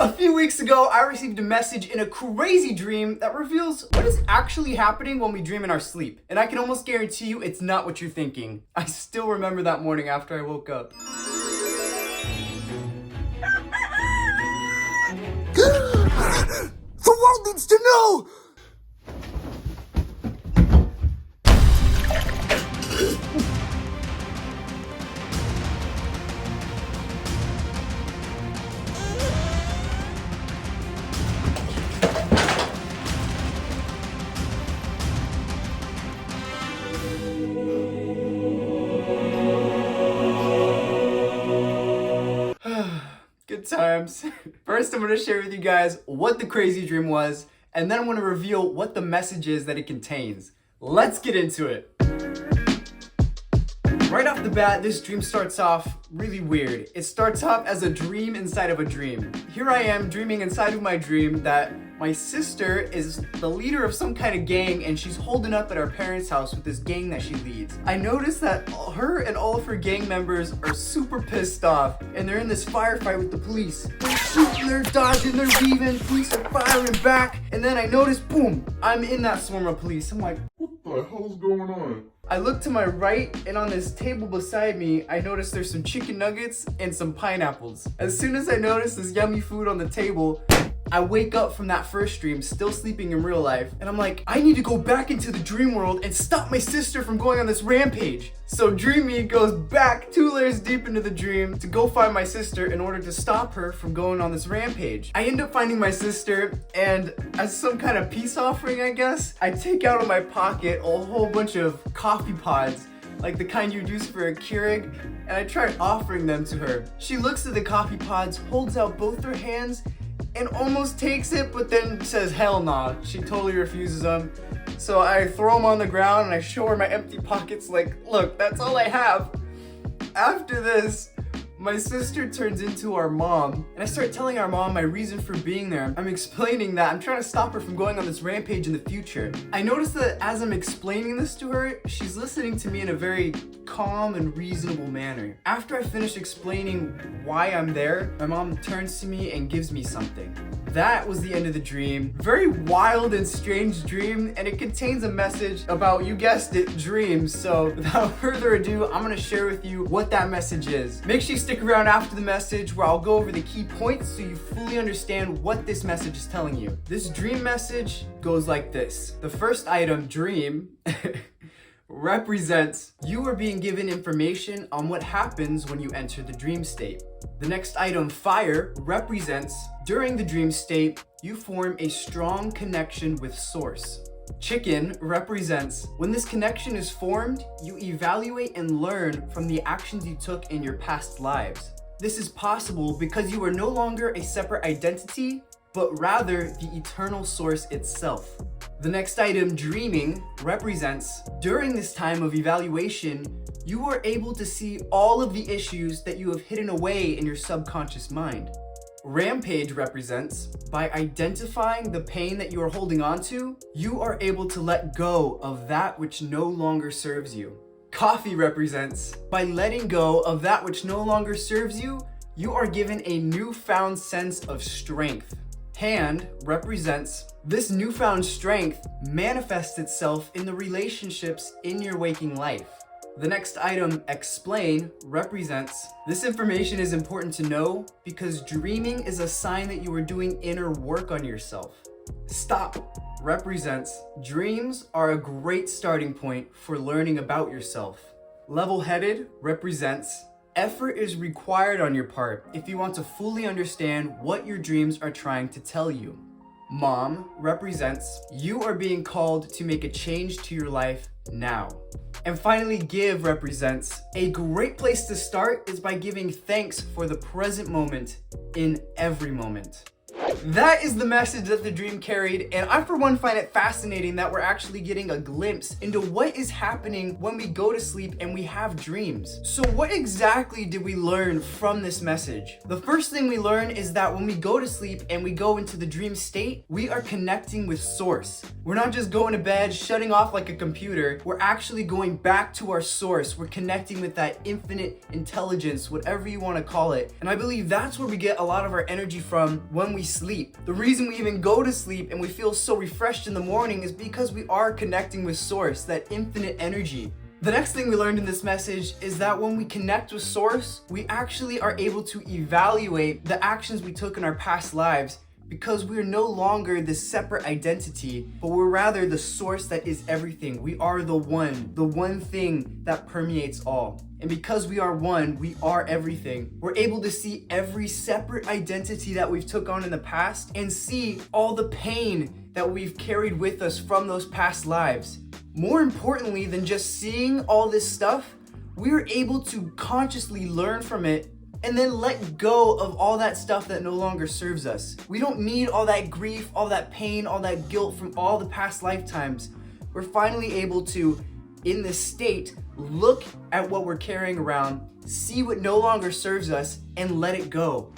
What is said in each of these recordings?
A few weeks ago, I received a message in a crazy dream that reveals what is actually happening when we dream in our sleep. And I can almost guarantee you it's not what you're thinking. I still remember that morning after I woke up. The world needs to know! Good times. First, I'm going to share with you guys what the crazy dream was, and then I'm going to reveal what the message is that it contains. Let's get into it. Right off the bat, this dream starts off really weird. It starts off as a dream inside of a dream. Here I am dreaming inside of my dream that my sister is the leader of some kind of gang and she's holding up at our parents' house with this gang that she leads. I noticed that her and all of her gang members are super pissed off and they're in this firefight with the police. They're shooting, they're dodging, they're weaving, police are firing back. And then I notice, boom, I'm in that swarm of police. I'm like, what the hell's going on? I look to my right, and on this table beside me, I notice there's some chicken nuggets and some pineapples. As soon as I notice this yummy food on the table, I wake up from that first dream, still sleeping in real life, and I'm like, I need to go back into the dream world and stop my sister from going on this rampage. So Dream Me goes back 2 layers deep into the dream to go find my sister in order to stop her from going on this rampage. I end up finding my sister, and as some kind of peace offering, I guess, I take out of my pocket a whole bunch of coffee pods, like the kind you'd use for a Keurig, and I try offering them to her. She looks at the coffee pods, holds out both her hands, and almost takes it, but then says hell nah. She totally refuses them. So I throw them on the ground and I show her my empty pockets like, look, that's all I have. After this, my sister turns into our mom, and I start telling our mom my reason for being there. I'm explaining that I'm trying to stop her from going on this rampage in the future. I notice that as I'm explaining this to her, she's listening to me in a very calm and reasonable manner. After I finish explaining why I'm there, my mom turns to me and gives me something. That was the end of the dream. Very wild and strange dream, and it contains a message about, you guessed it, dreams. So without further ado, I'm gonna share with you what that message is. Make sure you stick around after the message where I'll go over the key points so you fully understand what this message is telling you. This dream message goes like this. The first item, dream, represents you are being given information on what happens when you enter the dream state. The next item, fire, represents during the dream state, you form a strong connection with source. Chicken represents when this connection is formed, you evaluate and learn from the actions you took in your past lives. This is possible because you are no longer a separate identity, but rather the eternal source itself. The next item, dreaming, represents during this time of evaluation, you are able to see all of the issues that you have hidden away in your subconscious mind. Rampage represents by identifying the pain that you are holding on to, you are able to let go of that which no longer serves you. Coffee represents by letting go of that which no longer serves you, you are given a newfound sense of strength. Hand represents this newfound strength manifests itself in the relationships in your waking life. The next item, explain, represents this information is important to know because dreaming is a sign that you are doing inner work on yourself. Stop represents dreams are a great starting point for learning about yourself. Level-headed represents effort is required on your part if you want to fully understand what your dreams are trying to tell you. Mom represents you are being called to make a change to your life now. And finally, give represents a great place to start is by giving thanks for the present moment in every moment. That is the message that the dream carried, and I for one find it fascinating that we're actually getting a glimpse into what is happening when we go to sleep and we have dreams. So what exactly did we learn from this message? The first thing we learn is that when we go to sleep and we go into the dream state, we are connecting with source. We're not just going to bed, shutting off like a computer. We're actually going back to our source. We're connecting with that infinite intelligence, whatever you want to call it. And I believe that's where we get a lot of our energy from when we sleep. The reason we even go to sleep and we feel so refreshed in the morning is because we are connecting with source, that infinite energy. The next thing we learned in this message is that when we connect with source, we actually are able to evaluate the actions we took in our past lives, because we are no longer this separate identity, but we're rather the source that is everything. We are the one thing that permeates all. And because we are one, we are everything. We're able to see every separate identity that we've took on in the past and see all the pain that we've carried with us from those past lives. More importantly than just seeing all this stuff, we are able to consciously learn from it and then let go of all that stuff that no longer serves us. We don't need all that grief, all that pain, all that guilt from all the past lifetimes. We're finally able to, in this state, look at what we're carrying around, see what no longer serves us, and let it go.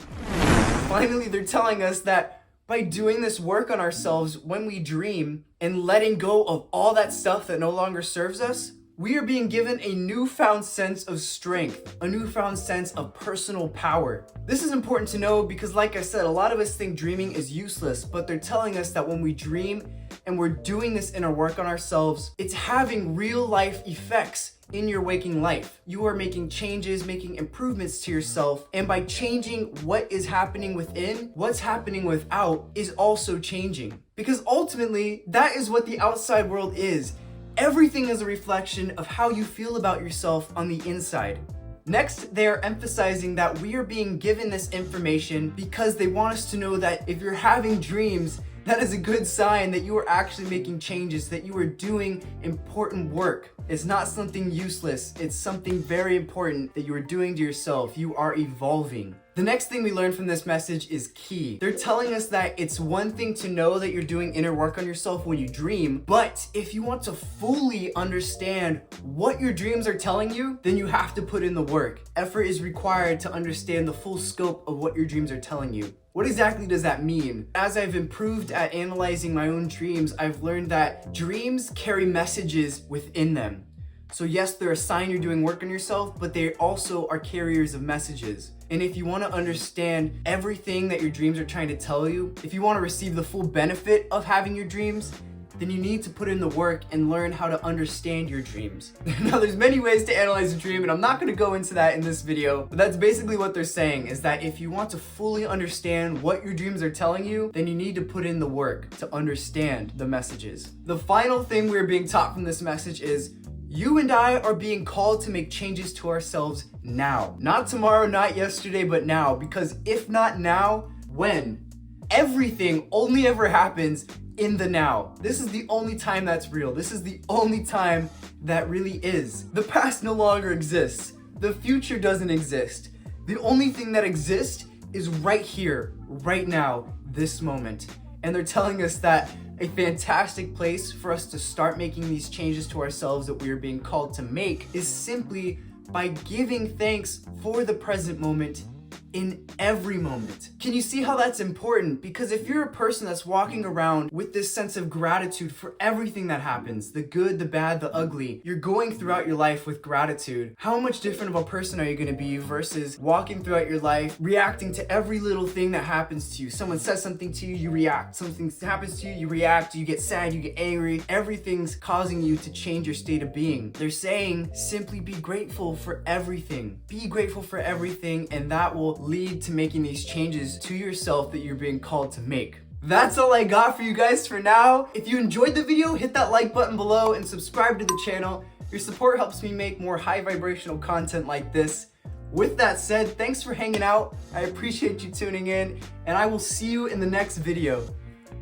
Finally, they're telling us that by doing this work on ourselves when we dream and letting go of all that stuff that no longer serves us, we are being given a newfound sense of strength, a newfound sense of personal power. This is important to know because, like I said, a lot of us think dreaming is useless, but they're telling us that when we dream and we're doing this inner work on ourselves, it's having real life effects in your waking life. You are making changes, making improvements to yourself, and by changing what is happening within, what's happening without is also changing. Because ultimately, that is what the outside world is. Everything is a reflection of how you feel about yourself on the inside. Next, they are emphasizing that we are being given this information because they want us to know that if you're having dreams, that is a good sign that you are actually making changes, that you are doing important work. It's not something useless, it's something very important that you are doing to yourself. You are evolving. The next thing we learn from this message is key. They're telling us that it's one thing to know that you're doing inner work on yourself when you dream, but if you want to fully understand what your dreams are telling you, then you have to put in the work. Effort is required to understand the full scope of what your dreams are telling you. What exactly does that mean? As I've improved at analyzing my own dreams, I've learned that dreams carry messages within them. So yes, they're a sign you're doing work on yourself, but they also are carriers of messages. And if you want to understand everything that your dreams are trying to tell you, if you want to receive the full benefit of having your dreams, then you need to put in the work and learn how to understand your dreams. Now, there's many ways to analyze a dream, and I'm not going to go into that in this video, but that's basically what they're saying, is that if you want to fully understand what your dreams are telling you, then you need to put in the work to understand the messages. The final thing we're being taught from this message is you and I are being called to make changes to ourselves now. Not tomorrow, not yesterday, but now. Because if not now, when? Everything only ever happens in the now. This is the only time that's real. This is the only time that really is. The past no longer exists. The future doesn't exist. The only thing that exists is right here, right now, this moment. And they're telling us that a fantastic place for us to start making these changes to ourselves that we are being called to make is simply by giving thanks for the present moment in every moment. Can you see how that's important? Because if you're a person that's walking around with this sense of gratitude for everything that happens, the good, the bad, the ugly, you're going throughout your life with gratitude, how much different of a person are you going to be versus walking throughout your life reacting to every little thing that happens to you? Someone says something to you, you react. Something happens to you, you react. You get sad, you get angry. Everything's causing you to change your state of being. They're saying simply be grateful for everything. Be grateful for everything, and that will lead to making these changes to yourself that you're being called to make. That's all I got for you guys for now. If you enjoyed the video, hit that like button below and subscribe to the channel. Your support helps me make more high vibrational content like this. With that said, thanks for hanging out. I appreciate you tuning in, and I will see you in the next video.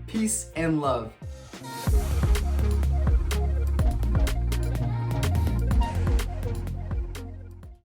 Peace and love.